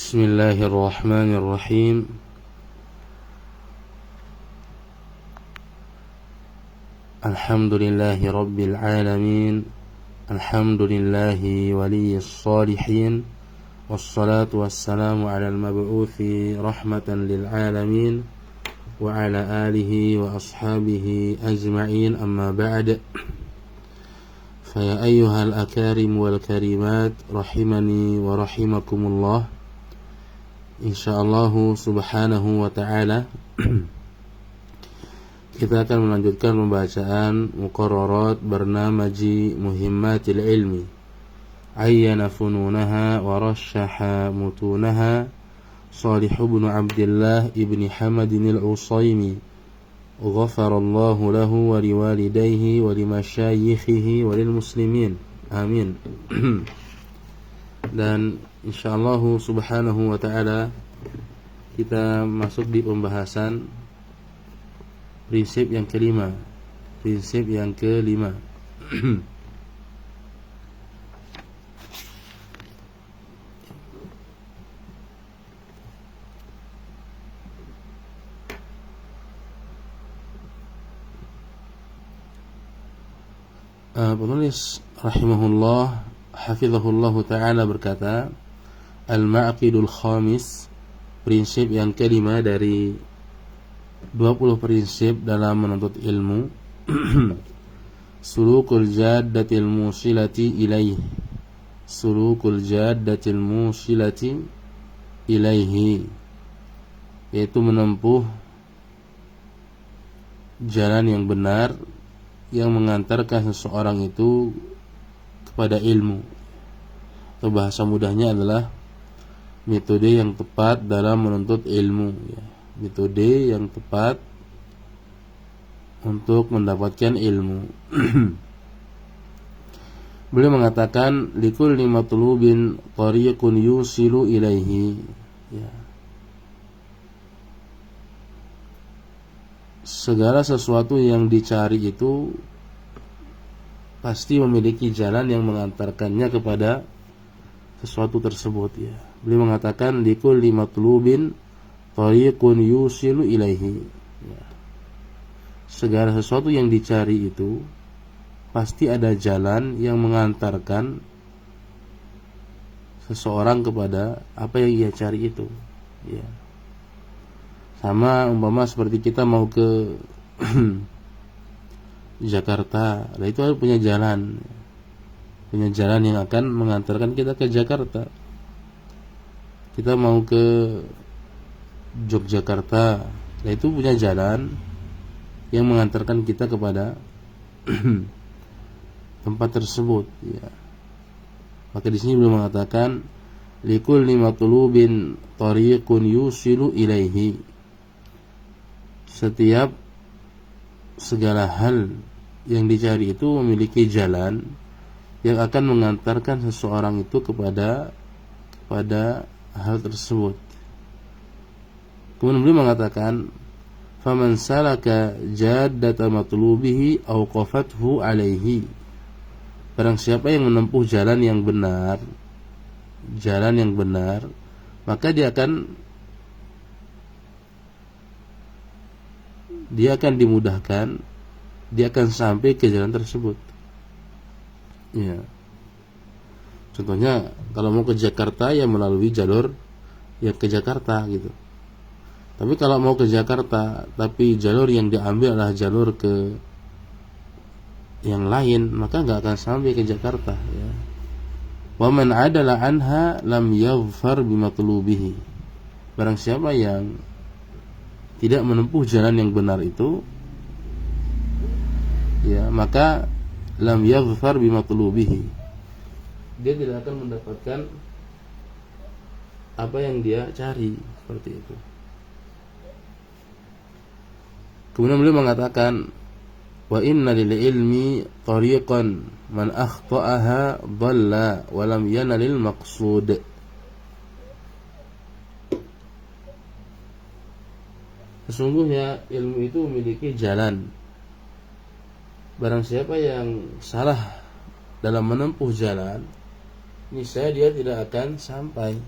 Bismillahirrahmanirrahim. Alhamdulillahi rabbil alamin. Alhamdulillahi waliyyis salihin. Wassalatu wassalamu ala al-mab'uthi rahmatan lil alamin wa ala alihi wa ashabihi ajma'in, amma ba'd. Faya ayyuhal akarim wal karimat rahimani wa rahimakumullah. Insyaallah subhanahu wa ta'ala kita akan melanjutkan pembacaan muqarrarat barnamaji muhimmatil ilmi, ayyana fununaha wa rasyaha mutunaha Salih ibn Abdullah ibn Hamadin al-Usaimi, ghafarallahu lahu wa liwalidayhi wa limasyayikhihi wa lilmuslimin, amin. Dan insyaallah subhanahu wa ta'ala kita masuk di pembahasan prinsip yang kelima. Penulis rahimahullah hafizahullahu ta'ala berkata, al-ma'qidul khamis, prinsip yang kelima dari 20 prinsip dalam menuntut ilmu. Sulukul jaddatil musilati ilaihi, yaitu menempuh jalan yang benar yang mengantarkan seseorang itu kepada ilmu. Atau bahasa mudahnya adalah metode yang tepat dalam menuntut ilmu, ya. Metode yang tepat untuk mendapatkan ilmu. Beliau mengatakan likulli matlubin tariqun yusilu ilaihi, ya. Segala sesuatu yang dicari itu pasti memiliki jalan yang mengantarkannya kepada sesuatu tersebut, ya. Beliau mengatakan likulli matlubin tariqun yusilu ilaihi, ya. Segala sesuatu yang dicari itu pasti ada jalan yang mengantarkan seseorang kepada apa yang ia cari itu, ya. Sama umpama seperti kita mau ke Jakarta, nah itu harus punya jalan yang akan mengantarkan kita ke Jakarta. Kita mau ke Yogyakarta, nah itu punya jalan yang mengantarkan kita kepada tempat tersebut, ya. Maka di sini beliau mengatakan likulli matlubin tariqun yusilu ilaihi, setiap segala hal yang dicari itu memiliki jalan yang akan mengantarkan seseorang itu kepada hal tersebut. Kemudian beliau mengatakan faman salaka jaddata matlubihi awqafathu alaihi, barang siapa yang menempuh jalan yang benar, maka dia akan dimudahkan, dia akan sampai ke jalan tersebut, ya. Contohnya kalau mau ke Jakarta ya melalui jalur ya ke Jakarta gitu. Tapi kalau mau ke Jakarta tapi jalur yang diambil adalah jalur ke yang lain, maka enggak akan sampai ke Jakarta, ya. Wa man adala anha lam yaghfar bimatlubihi, barang siapa yang tidak menempuh jalan yang benar itu, ya, maka lam yaghfar bimatlubihi, dia tidak akan mendapatkan apa yang dia cari, seperti itu. Kemudian beliau mengatakan wa inna lil ilmi tariqan man akhta'aha dhalla wa lam yanalil maqsud. Sesungguhnya ilmu itu memiliki jalan. Barang siapa yang salah dalam menempuh jalan, niscaya dia tidak akan sampai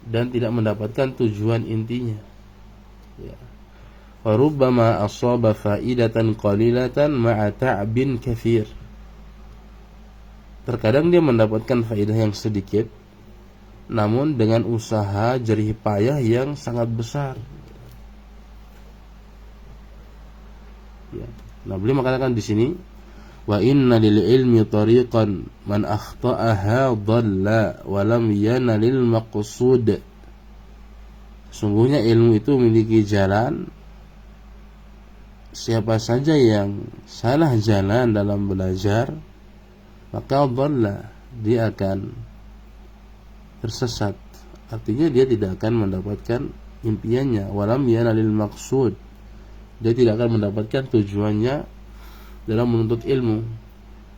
dan tidak mendapatkan tujuan intinya. Ya. Wa rubbama asaba faidatan qalilatan ma'a ta'bin katsir. Terkadang dia mendapatkan faedah yang sedikit, namun dengan usaha jerih payah yang sangat besar. Ya. Nah, beliau mengatakan di sini, wa inna lil ilmi tariqan man akhta'aha dhalla wa lam yanalil maqsud. Sungguhnya ilmu itu memiliki jalan, siapa saja yang salah jalan dalam belajar, maka dhalla, dia akan tersesat. Artinya dia tidak akan mendapatkan impiannya. Wa lam yanalil maqsud, dia tidak akan mendapatkan tujuannya dalam menuntut ilmu.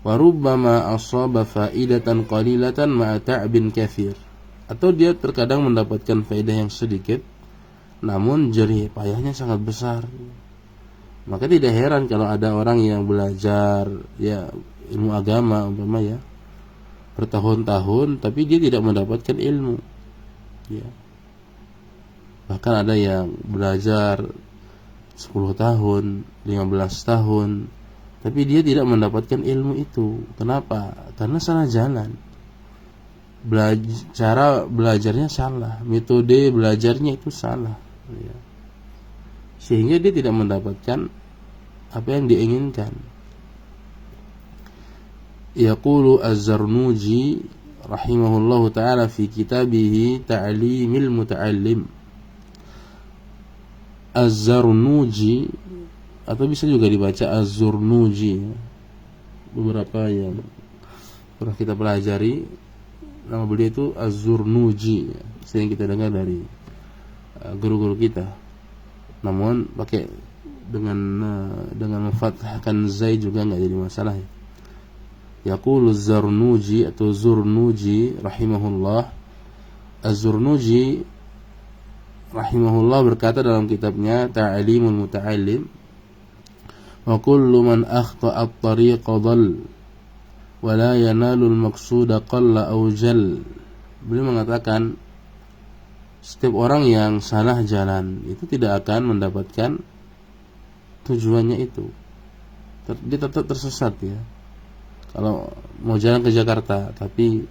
Wa rubbama asaba faidatan qalilatan ma'a ta'bin katsir. Atau dia terkadang mendapatkan faedah yang sedikit, namun jerih payahnya sangat besar. Maka tidak heran kalau ada orang yang belajar ya ilmu agama umpama ya bertahun-tahun tapi dia tidak mendapatkan ilmu. Ya. Bahkan ada yang belajar 10 tahun, 15 tahun, tapi dia tidak mendapatkan ilmu itu. Kenapa? Karena salah jalan. Cara belajarnya salah, metode belajarnya itu salah. Ya. Sehingga dia tidak mendapatkan apa yang diinginkan. Yaqulu Az-Zarnuji rahimahullahu ta'ala fi kitabihi Ta'limil Muta'allim. Az-Zarnuji, atau bisa juga dibaca Az-Zurnuji. Beberapa yang pernah kita pelajari, nama beliau itu Az-Zurnuji, sering kita dengar dari guru-guru kita. Namun pakai dengan memfathahkan zai juga enggak jadi masalah ya. Yaqulu Az-Zarnuji atau Zurnuji rahimahullah. Az-Zurnuji rahimahullah berkata dalam kitabnya Ta'limul Muta'allim, wa kullu man akhta'a at-tariqa dhal wa la yanalu al-maqsuda qalla aw jal. Beliau mengatakan setiap orang yang salah jalan itu tidak akan mendapatkan tujuannya itu. Dia tetap tersesat ya. Kalau mau jalan ke Jakarta tapi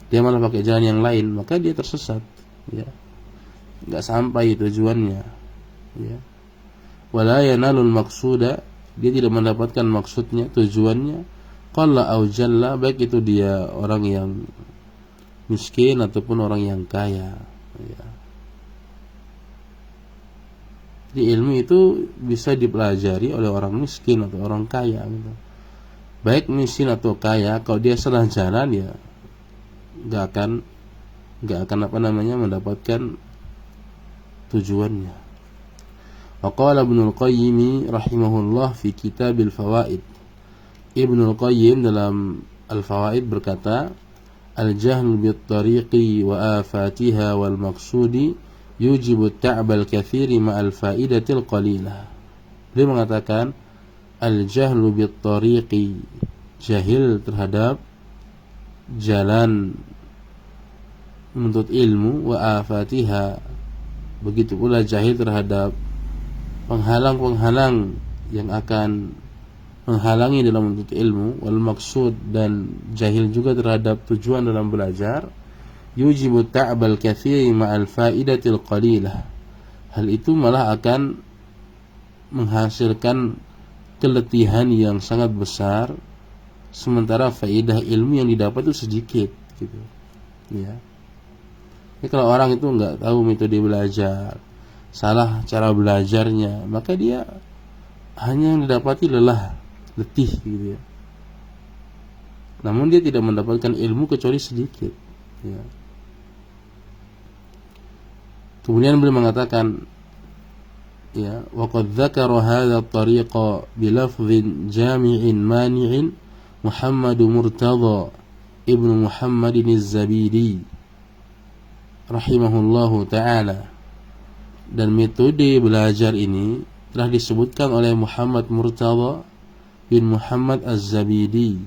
dia malah pakai jalan yang lain, maka dia tersesat ya. Enggak sampai tujuannya ya. Wala yanalul maqsuda, dia tidak mendapatkan maksudnya, tujuannya. Qalla au jalla, baik itu dia orang yang miskin ataupun orang yang kaya ya. Jadi ilmu itu bisa dipelajari oleh orang miskin atau orang kaya gitu. Baik miskin atau kaya, kalau dia salah jalan ya enggak akan mendapatkan tujuannya. Wa qala Ibnul Qayyim rahimahullah fi Kitabil Fawaid. Ibnul Qayyim dalam Al-Fawaid berkata, al-jahlu bit-tariqi wa afatiha wal maqsudi yujibu at-ta'bal katsiri ma'al fa'idatil qalilah. Dia mengatakan al-jahlu bit-tariqi, jahil terhadap jalan menuntut ilmu, wa afatiha, begitu pula jahil terhadap penghalang-penghalang yang akan menghalangi dalam menuntut ilmu, wal maksud, dan jahil juga terhadap tujuan dalam belajar, yujibu ta'bal katsiri ma'al fa'idatil qalilah. Hal itu malah akan menghasilkan keletihan yang sangat besar, sementara faedah ilmu yang didapat itu sedikit gitu. Ya. Jadi kalau orang itu enggak tahu metode belajar, salah cara belajarnya, maka dia hanya yang didapati lelah, letih gitu ya. Namun dia tidak mendapatkan ilmu kecuali sedikit ya. Kemudian beliau mengatakan ya, wa qad dzakara hadha at-tariqa bi lafdhin jami'in mani'in Muhammad Murtadha ibnu Muhammadin Az-Zabidi rahimahullahu ta'ala. Dan metode belajar ini telah disebutkan oleh Muhammad Murtadha bin Muhammad Az-Zabidi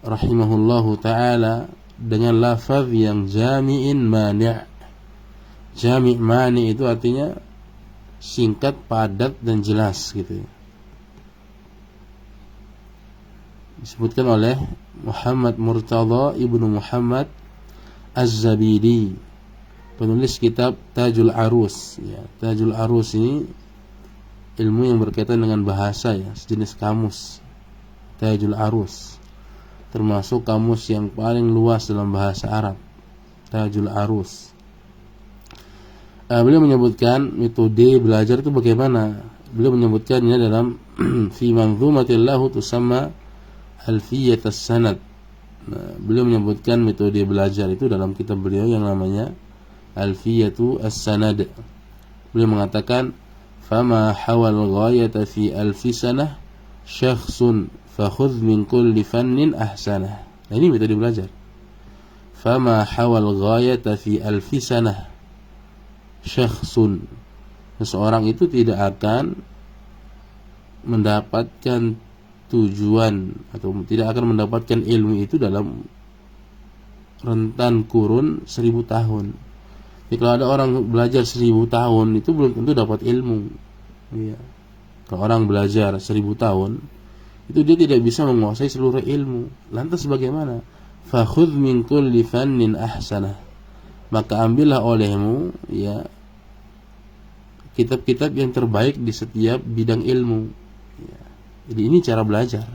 rahimahullahu ta'ala dengan lafaz yang jami'in mani', Jami' mani itu artinya singkat, padat dan jelas gitu ya. Disebutkan oleh Muhammad Murtada Ibnu Muhammad Az-Zabidi, penulis kitab Tajul Arus ya. Tajul Arus ini ilmu yang berkaitan dengan bahasa ya, sejenis kamus. Tajul Arus termasuk kamus yang paling luas dalam bahasa Arab. Tajul Arus. Beliau menyebutkan metode belajar itu bagaimana. Beliau menyebutkannya dalam fi manzumatillahu tusamma alfiyat as-sanad. Beliau menyebutkan metode belajar itu dalam kitab beliau yang namanya Alfiyatu as-sanad. Beliau mengatakan fama hawal ghayata fi alfi sanah syakhsun fakhudh min kulli fannin ahsanah. Nah, ini metode belajar. Fama hawal ghayata fi alfi sanah syakhsun, seseorang itu tidak akan mendapatkan tujuan atau tidak akan mendapatkan ilmu itu dalam rentan kurun 1000 tahun. Jadi kalau ada orang belajar 1000 tahun itu belum tentu dapat ilmu ya. Kalau orang belajar 1000 tahun itu dia tidak bisa menguasai seluruh ilmu. Lantas bagaimana? Fakhudh min kulli fannin ahsanah, maka ambillah olehmu ya kitab-kitab yang terbaik di setiap bidang ilmu ya. Jadi ini cara belajar,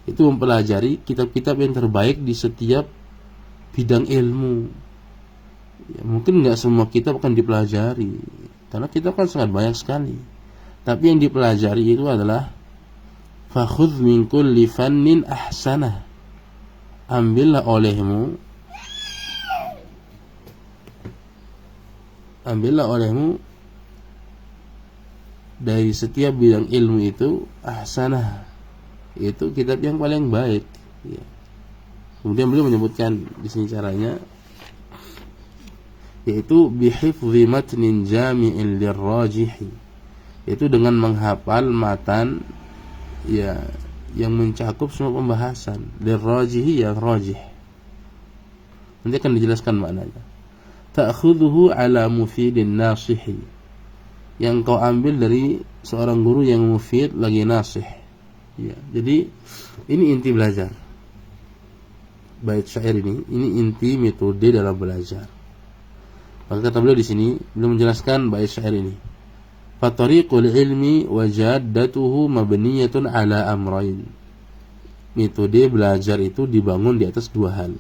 itu mempelajari kitab-kitab yang terbaik di setiap bidang ilmu ya. Mungkin nggak semua kitab akan dipelajari karena kitab kan sangat banyak sekali, tapi yang dipelajari itu adalah fakhudh min kulli fannin ahsanah, ambillah olehmu dari setiap bidang ilmu itu ahsanah, itu kitab yang paling baik ya. Kemudian beliau menyebutkan di sini caranya, yaitu bihifdhi matnin jami'in lirrajihi, yaitu dengan menghafal matan ya yang mencakup semua pembahasan. Lirrajihi ya rajih, nanti akan dijelaskan maknanya. Ta'khudhuhu ala mufidin nasihi, yang kau ambil dari seorang guru yang mufid lagi nasih ya. Jadi ini inti belajar. Bait syair ini inti metode dalam belajar. Maka kata beliau di sini, beliau menjelaskan bait syair ini. Fatariqul ilmi wa jaddatuhu mabniyatun ala amrayn. Metode belajar itu dibangun di atas dua hal.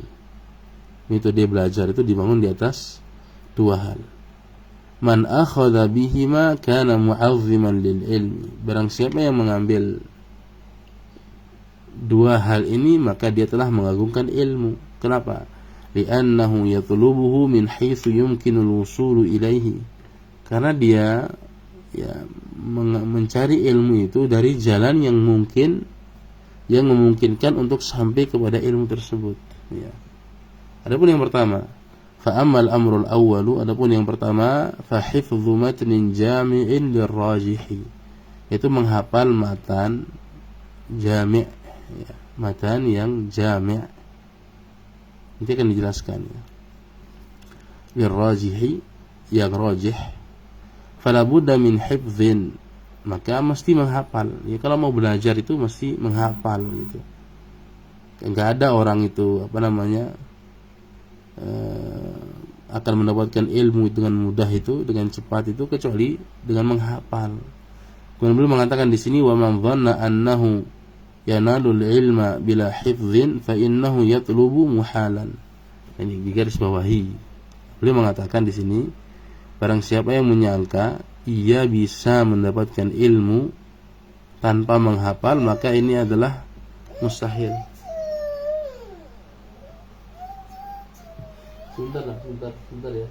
Metode belajar itu dibangun di atas dua hal. Man akhadha bihima kana mu'azziman lil ilmi. Barang siapa yang mengambil dua hal ini maka dia telah mengagungkan ilmu. Kenapa? Li'annahu yatlubuhu min haitsu yumkinul wusulu ilaihi. Karena dia ya mencari ilmu itu dari jalan yang mungkin, yang memungkinkan untuk sampai kepada ilmu tersebut ya. Adapun yang pertama, fa'ammal amrul awwalu, adapun yang pertama, fahifdhu matnin jami'in lirrajihi, yaitu menghafal matan jami' ya, matan yang jami'. Nanti akan dijelaskan ya. Lirrajihi yang rajih, fala budda min hifdhin, maka mesti menghafal. Ya, kalau mau belajar itu mesti menghafal gitu. Enggak ada orang itu akan mendapatkan ilmu dengan mudah itu, dengan cepat itu, kecuali dengan menghafal. Kemudian beliau mengatakan di sini, wa man dhanna annahu yanalul ilma bila hifdhin fa innahu yatlubu muhalan. Ini di garis bawahi. Beliau mengatakan di sini, barang siapa yang menyangka ia bisa mendapatkan ilmu tanpa menghafal, maka ini adalah mustahil. Sebentar ya.